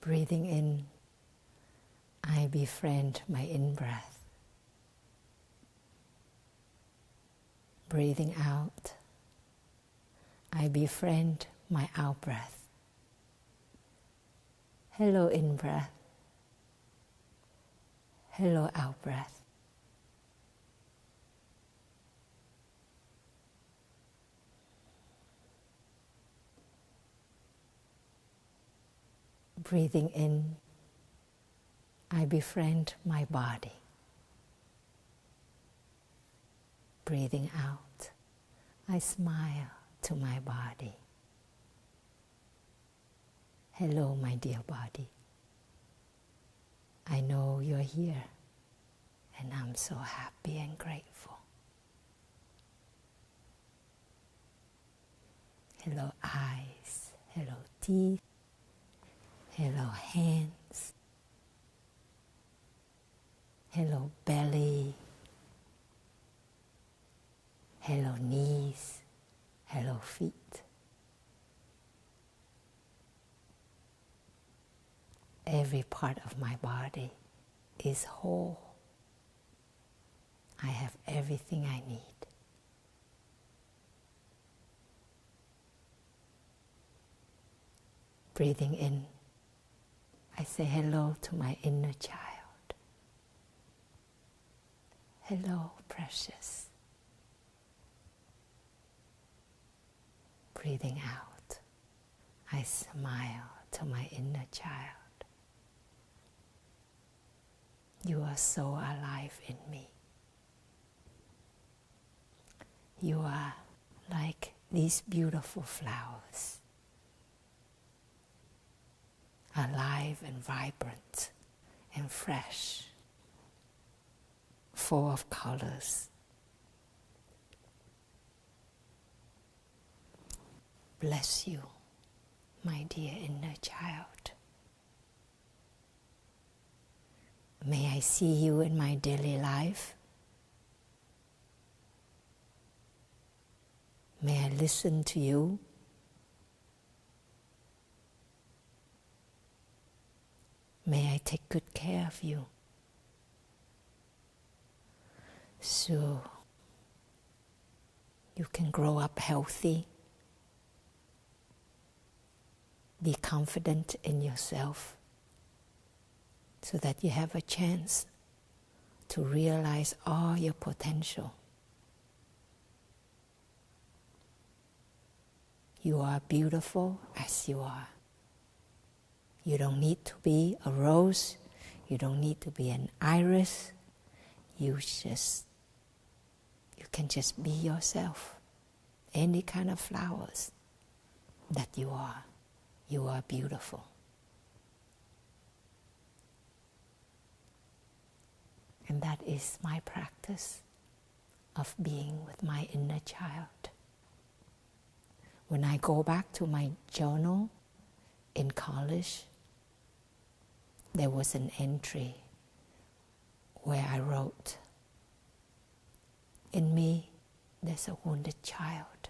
Breathing in, I befriend my in-breath. Breathing out, I befriend my out-breath. Hello in-breath. Hello out-breath. Breathing in, I befriend my body. Breathing out, I smile to my body. Hello, my dear body. I know you're here, and I'm so happy and grateful. Hello, eyes. Hello, teeth. Hello, hands. Hello, belly. Hello, knees. Hello, feet. Every part of my body is whole. I have everything I need. Breathing in, I say hello to my inner child. Hello, precious. Breathing out, I smile to my inner child. You are so alive in me. You are like these beautiful flowers, alive and vibrant and fresh, full of colors. Bless you, my dear inner child. May I see you in my daily life. May I listen to you. May I take good care of you, so you can grow up healthy, be confident in yourself, so that you have a chance to realize all your potential. You are beautiful as you are. You don't need to be a rose. You don't need to be an iris. You can just be yourself. Any kind of flowers that you are. You are beautiful. And that is my practice of being with my inner child. When I go back to my journal in college, there was an entry where I wrote, "In me, there's a wounded child."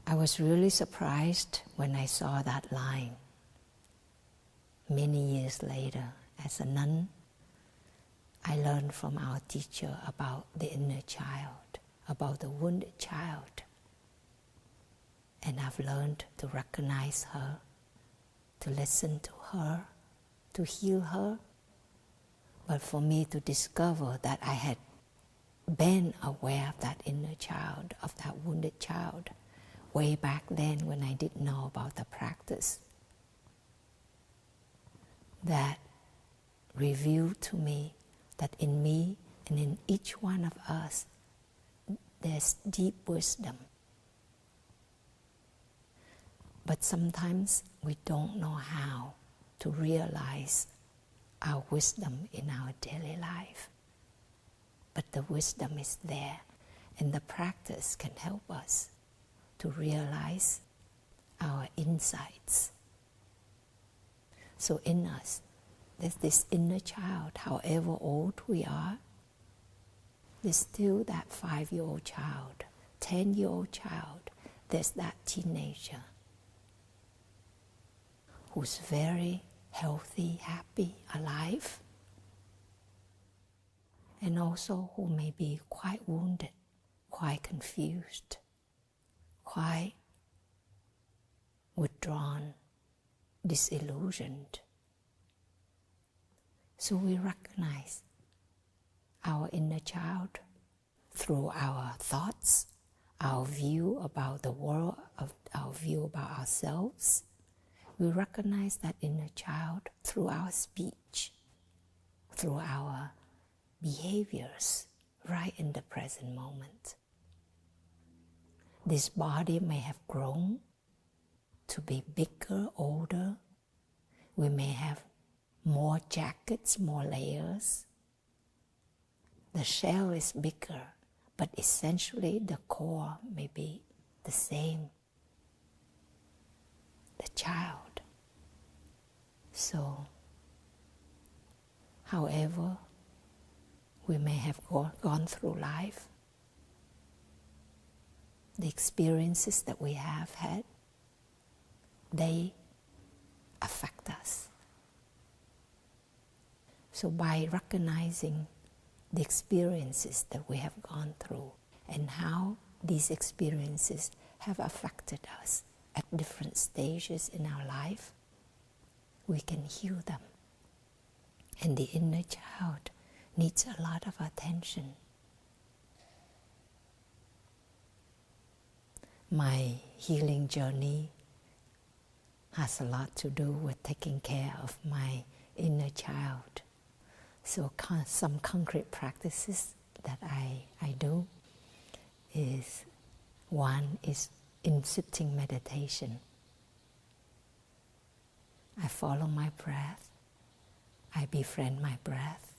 I was really surprised when I saw that line. Many years later, as a nun, I learned from our teacher about the inner child, about the wounded child. And I've learned to recognize her, to listen to her, to heal her. But for me to discover that I had been aware of that inner child, of that wounded child, way back then when I didn't know about the practice, that revealed to me that in me and in each one of us, there's deep wisdom. But sometimes we don't know how to realize our wisdom in our daily life. But the wisdom is there, and the practice can help us to realize our insights. So in us, there's this inner child. However old we are, there's still that 5-year-old child, 10-year-old child, there's that teenager. who's very healthy, happy, alive, and also who may be quite wounded, quite confused, quite withdrawn, disillusioned. So we recognize our inner child through our thoughts, our view about the world, our view about ourselves. We recognize that inner child through our speech, through our behaviors, right in the present moment. This body may have grown to be bigger, older. We may have more jackets, more layers. The shell is bigger, but essentially the core may be the same. The child. So, however we may have gone through life, the experiences that we have had, they affect us. So by recognizing the experiences that we have gone through and how these experiences have affected us at different stages in our life, we can heal them. And the inner child needs a lot of attention. My healing journey has a lot to do with taking care of my inner child. So some concrete practices that I do is, one is in sitting meditation. I follow my breath. I befriend my breath.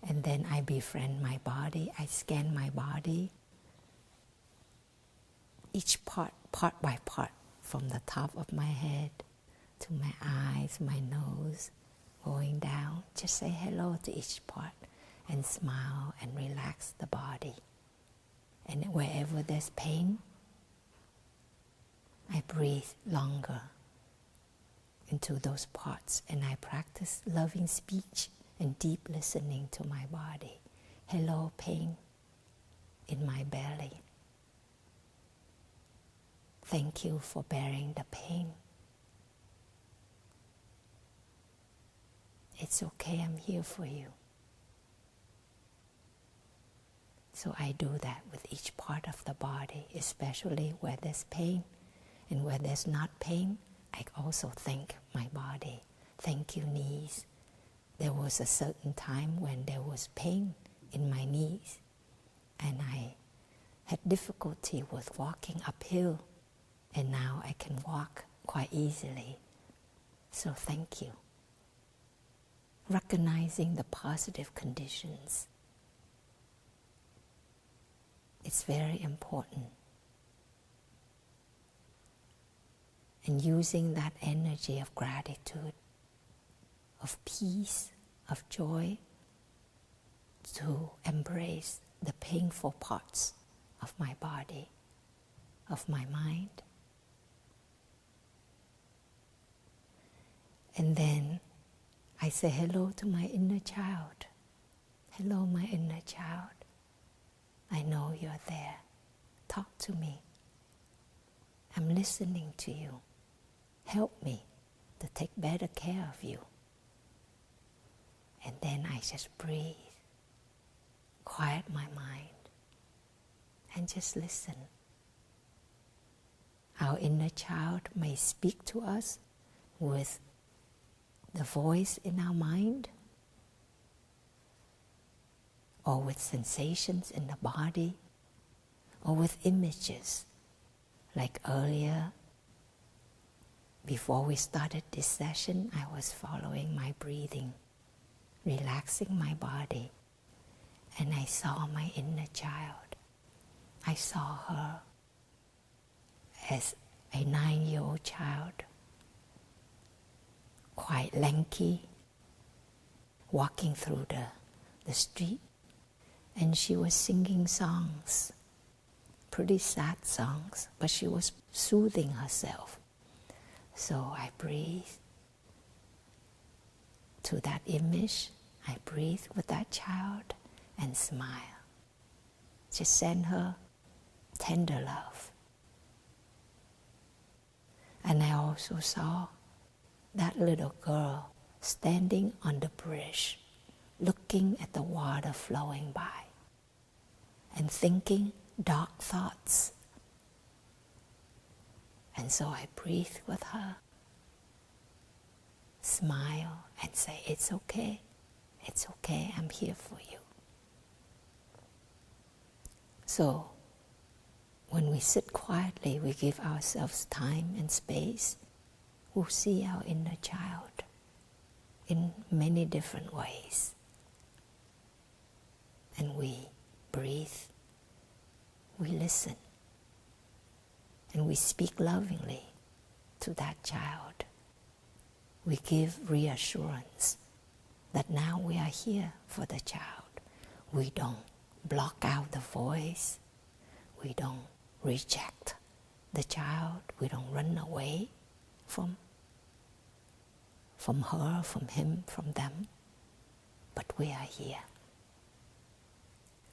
And then I befriend my body. I scan my body. Each part by part, from the top of my head to my eyes, my nose, going down. Just say hello to each part and smile and relax the body. And wherever there's pain, I breathe longer into those parts, and I practice loving speech and deep listening to my body. Hello, pain in my belly. Thank you for bearing the pain. It's okay, I'm here for you. So I do that with each part of the body, especially where there's pain. And where there's not pain, I also thank my body. Thank you, knees. There was a certain time when there was pain in my knees, and I had difficulty with walking uphill, and now I can walk quite easily. So thank you. Recognizing the positive conditions. It's very important. And using that energy of gratitude, of peace, of joy, to embrace the painful parts of my body, of my mind. And then I say hello to my inner child. Hello, my inner child. I know you're there. Talk to me. I'm listening to you. Help me to take better care of you. And then I just breathe, quiet my mind, and just listen. Our inner child may speak to us with the voice in our mind, or with sensations in the body, or with images. Like earlier, before we started this session, I was following my breathing, relaxing my body, and I saw my inner child. I saw her as a 9-year-old child, quite lanky, walking through the street, and she was singing songs pretty sad songs, but she was soothing herself. So I breathe to that image. I breathe with that child and smile. Just send her tender love. And I also saw that little girl standing on the bridge, looking at the water flowing by and thinking dark thoughts. And so I breathe with her, smile and say, it's okay, I'm here for you. So when we sit quietly, we give ourselves time and space, we'll see our inner child in many different ways. And we breathe, we listen, and we speak lovingly to that child. We give reassurance that now we are here for the child. We don't block out the voice. We don't reject the child. We don't run away from her, from him, from them. But we are here.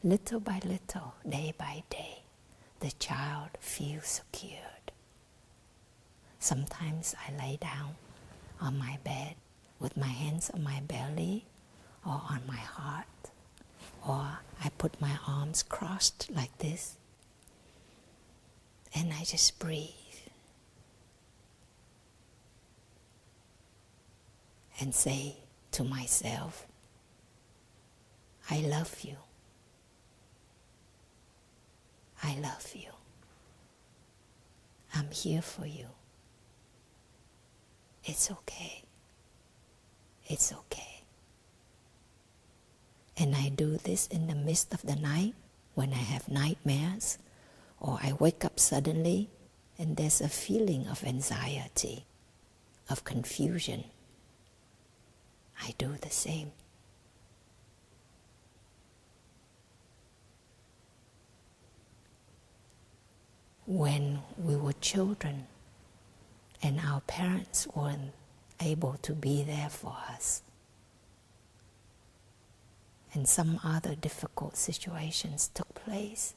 Little by little, day by day, the child feels secured. Sometimes I lay down on my bed with my hands on my belly or on my heart, or I put my arms crossed like this, and I just breathe and say to myself, I love you. I love you. I'm here for you. It's okay. It's okay. And I do this in the midst of the night when I have nightmares, or I wake up suddenly and there's a feeling of anxiety, of confusion. I do the same. When we were children and our parents weren't able to be there for us, and some other difficult situations took place,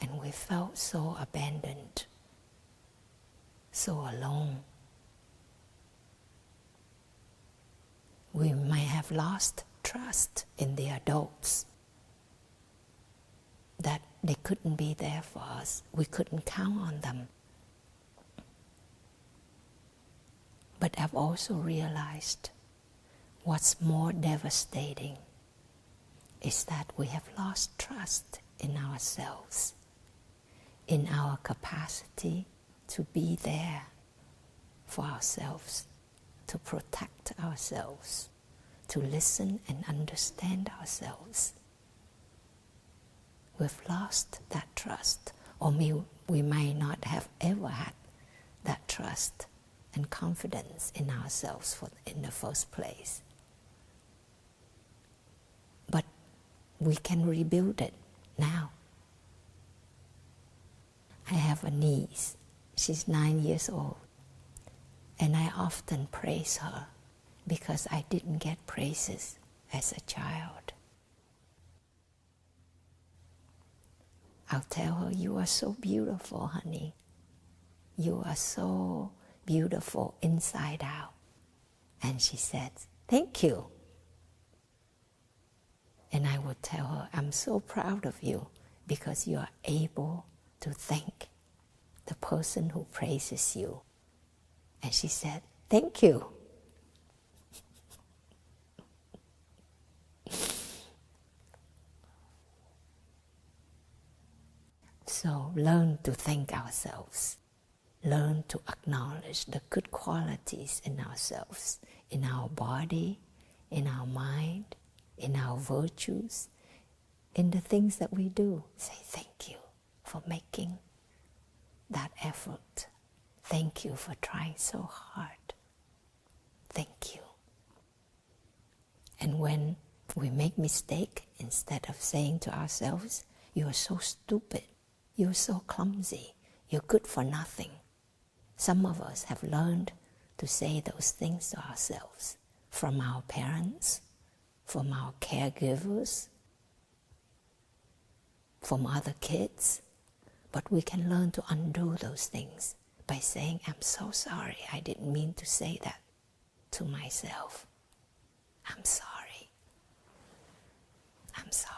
and we felt so abandoned, so alone. We might have lost trust in the adults, that they couldn't be there for us. We couldn't count on them. But I've also realized what's more devastating is that we have lost trust in ourselves, in our capacity to be there for ourselves, to protect ourselves, to listen and understand ourselves. We've lost that trust, or we may not have ever had that trust and confidence in ourselves in the first place. But we can rebuild it now. I have a niece. She's 9 years old. And I often praise her because I didn't get praises as a child. I'll tell her, you are so beautiful, honey. You are so beautiful inside out. And she said, thank you. And I would tell her, I'm so proud of you because you are able to thank the person who praises you. And she said, thank you. So learn to thank ourselves. Learn to acknowledge the good qualities in ourselves, in our body, in our mind, in our virtues, in the things that we do. Say thank you for making that effort. Thank you for trying so hard. Thank you. And when we make mistake, instead of saying to ourselves, you are so stupid, You're so clumsy. You're good for nothing. Some of us have learned to say those things to ourselves from our parents, from our caregivers, from other kids. But we can learn to undo those things by saying, I'm so sorry, I didn't mean to say that to myself. I'm sorry. I'm sorry.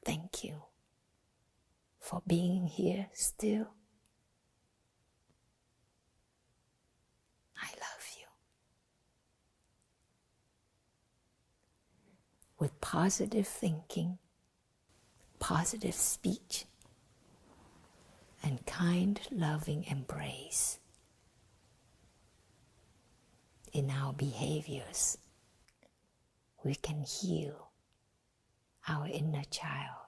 Thank you for being here still. I love you. With positive thinking, positive speech, and kind, loving embrace in our behaviors, we can heal our inner child